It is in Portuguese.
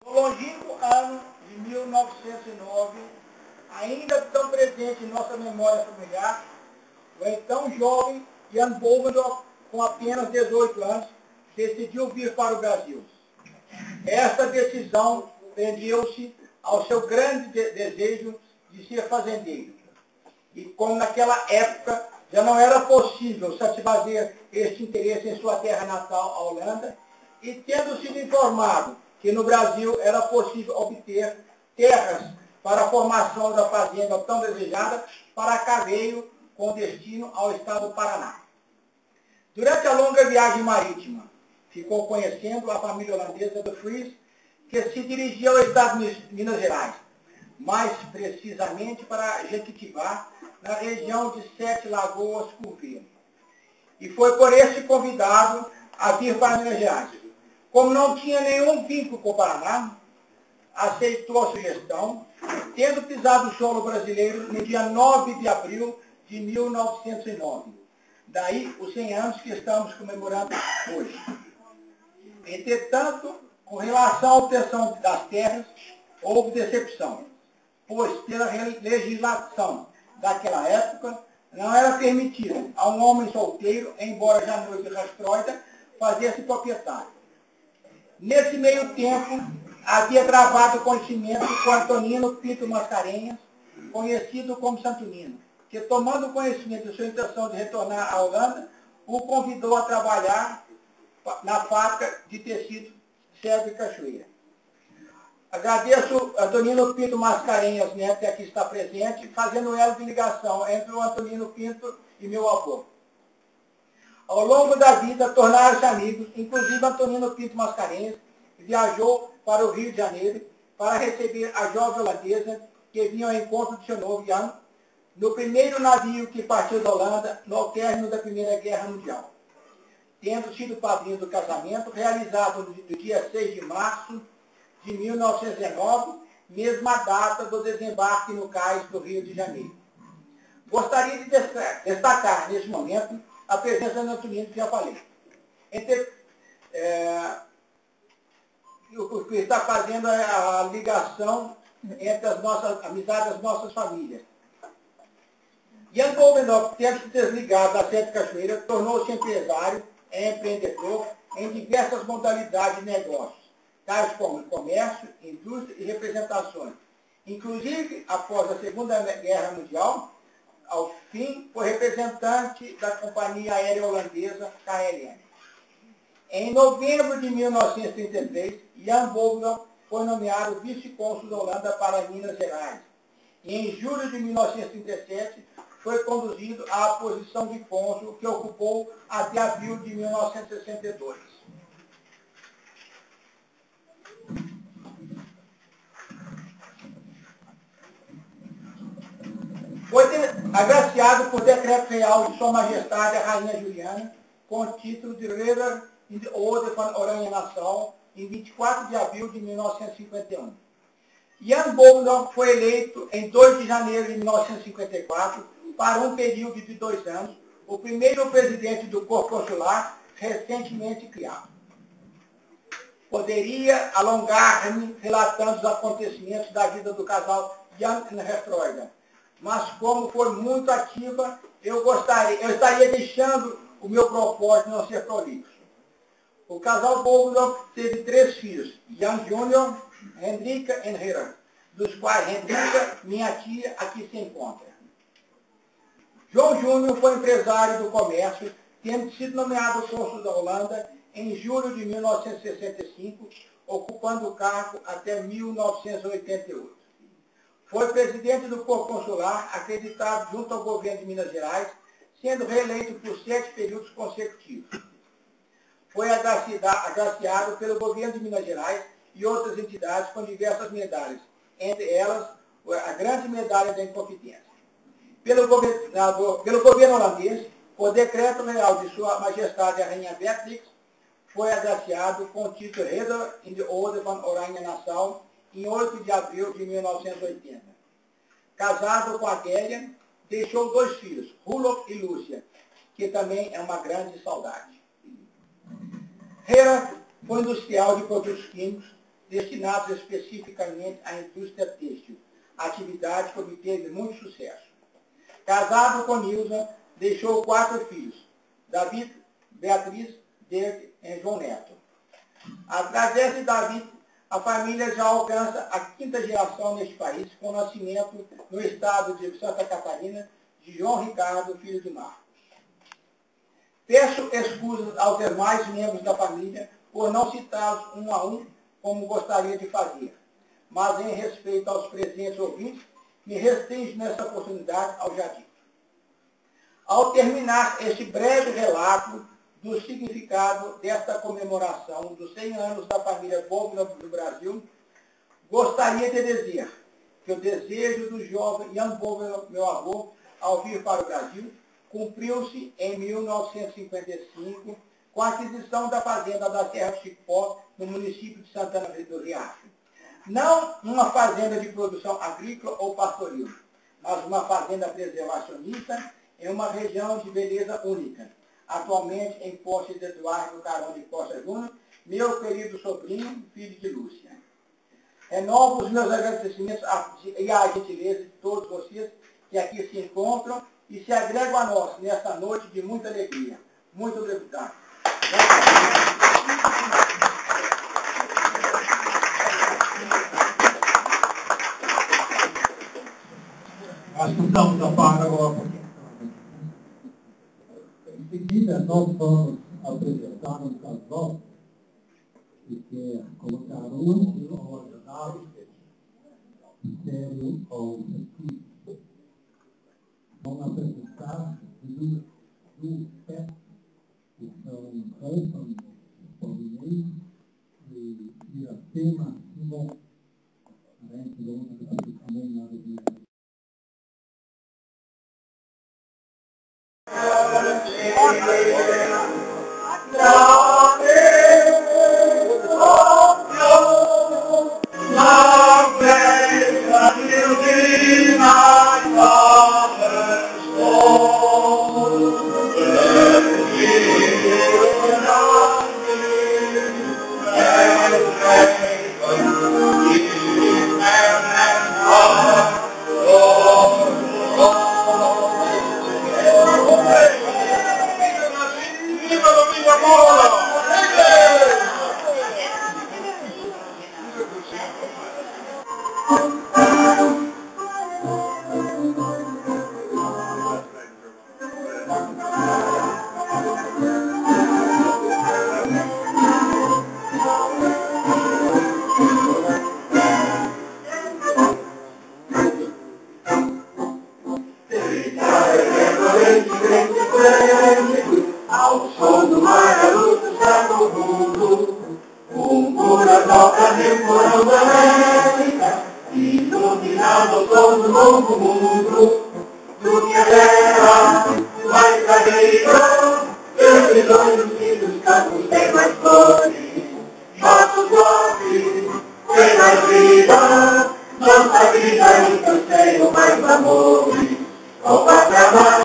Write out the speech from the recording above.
No longínquo ano de 1909, ainda tão presente em nossa memória familiar, o então jovem Jan Bovendorf, com apenas 18 anos, decidiu vir para o Brasil. Esta decisão prendeu-se ao seu grande desejo de ser fazendeiro. E como naquela época já não era possível satisfazer este interesse em sua terra natal, a Holanda, e tendo sido informado que no Brasil era possível obter terras para a formação da fazenda tão desejada, para cá veio com destino ao estado do Paraná. Durante a longa viagem marítima, ficou conhecendo a família holandesa de Vries, que se dirigia ao estado de Minas Gerais, mais precisamente para Jequitibá, na região de Sete Lagoas, Curvelo. E foi por esse convidado a vir para Minas Gerais. Como não tinha nenhum vínculo com o Paraná, aceitou a sugestão, tendo pisado o solo brasileiro no dia 9 de abril de 1909. Daí os 100 anos que estamos comemorando hoje. Entretanto, com relação à obtenção das terras, houve decepção, pois pela legislação daquela época, não era permitido a um homem solteiro, embora já noite rastroida, fazer-se proprietário. Nesse meio tempo, havia travado conhecimento com Antonino Pinto Mascarenhas, conhecido como Santo Nino, que, tomando conhecimento de sua intenção de retornar à Holanda, o convidou a trabalhar na fábrica de tecido Sérgio Cachoeira. Agradeço Antonino Pinto Mascarenhas, né, que aqui está presente, fazendo elo de ligação entre o Antonino Pinto e meu avô. Ao longo da vida, tornaram-se amigos, inclusive Antonino Pinto Mascarenhas viajou para o Rio de Janeiro para receber a jovem holandesa que vinha ao encontro de seu novo Jan, no primeiro navio que partiu da Holanda no término da Primeira Guerra Mundial, tendo sido padrinho do casamento realizado no dia 6 de março de 1919, mesma data do desembarque no cais do Rio de Janeiro. Gostaria de destacar, nesse momento, a presença do Antonino, que já falei. O que está fazendo é a ligação entre as nossas amizades, as nossas famílias. Jan Bovendorf, tendo se desligado da Sete Cachoeira, tornou-se empresário e empreendedor em diversas modalidades de negócios, tais como comércio, indústria e representações. Inclusive, após a Segunda Guerra Mundial, ao fim, foi representante da companhia aérea holandesa KLM. Em novembro de 1933, Jan Bovendorf foi nomeado vice-cônsul da Holanda para Minas Gerais. E em julho de 1937, foi conduzido à posição de cônsul que ocupou até abril de 1962. Foi agraciado por decreto real de Sua Majestade a Rainha Juliana, com o título de Ridder in de Orde van Oranje-Nassau, em 24 de abril de 1951. Jan Bovendorf foi eleito em 2 de janeiro de 1954, para um período de 2 anos, o primeiro presidente do Corpo Consular recentemente criado. Poderia alongar-me relatando os acontecimentos da vida do casal Jan e Gertruida, mas como for muito ativa, eu estaria deixando o meu propósito não ser prolixo. O casal Bovendorf teve 3 filhos, Jan Júnior, Hendrika e Gerard, dos quais Hendrika, minha tia, aqui se encontra. João Júnior foi empresário do comércio, tendo sido nomeado cônsul da Holanda em julho de 1965, ocupando o cargo até 1988. Foi presidente do Corpo Consular, acreditado junto ao governo de Minas Gerais, sendo reeleito por 7 períodos consecutivos. Foi agraciado pelo governo de Minas Gerais e outras entidades com diversas medalhas, entre elas a Grande Medalha da Inconfidência. Pelo governo holandês, por decreto real de Sua Majestade a Rainha Beatrix, foi agraciado com o título Ridder in de Orde van Oranje-Nassau, em 8 de abril de 1980. Casado com Adélia, deixou 2 filhos, Rulof e Lúcia, que também é uma grande saudade. Gerard foi industrial de produtos químicos, destinados especificamente à indústria têxtil, atividade que obteve muito sucesso. Casado com Nilza, deixou 4 filhos, David, Beatriz, Dirk e João Neto. Através de David, a família já alcança a 5ª geração neste país, com o nascimento no estado de Santa Catarina de João Ricardo, filho de Marcos. Peço escusas aos demais membros da família por não citá-los um a um, como gostaria de fazer, mas em respeito aos presentes ouvintes, me restringo nessa oportunidade ao já dito. Ao terminar este breve relato do significado desta comemoração dos 100 anos da família Bovino do Brasil, gostaria de dizer que o desejo do jovem Jan Bovino, meu avô, ao vir para o Brasil, cumpriu-se em 1955 com a aquisição da fazenda da Serra do Chicó, no município de Santana do Riacho. Não uma fazenda de produção agrícola ou pastoril, mas uma fazenda preservacionista em uma região de beleza única, atualmente em posse de Eduardo Carão de Costa Júnior, meu querido sobrinho, filho de Lúcia. Renovo os meus agradecimentos e a gentileza de todos vocês que aqui se encontram e se agregam a nós nesta noite de muita alegria. Muito obrigado. Acho que estamos a par agora. Em seguida, nós vamos apresentar um casal que quer colocar um ordenado sério ao recurso. Vamos apresentar duas peças que são Anthony Paulinei e Iracema Simão. Parece que vamos fazer também nada de ao som do mar, a luz do céu do mundo, pura nota decorando a América, iluminado o som do novo mundo, do que a terra mais cadeira, pelos olhos e dos campos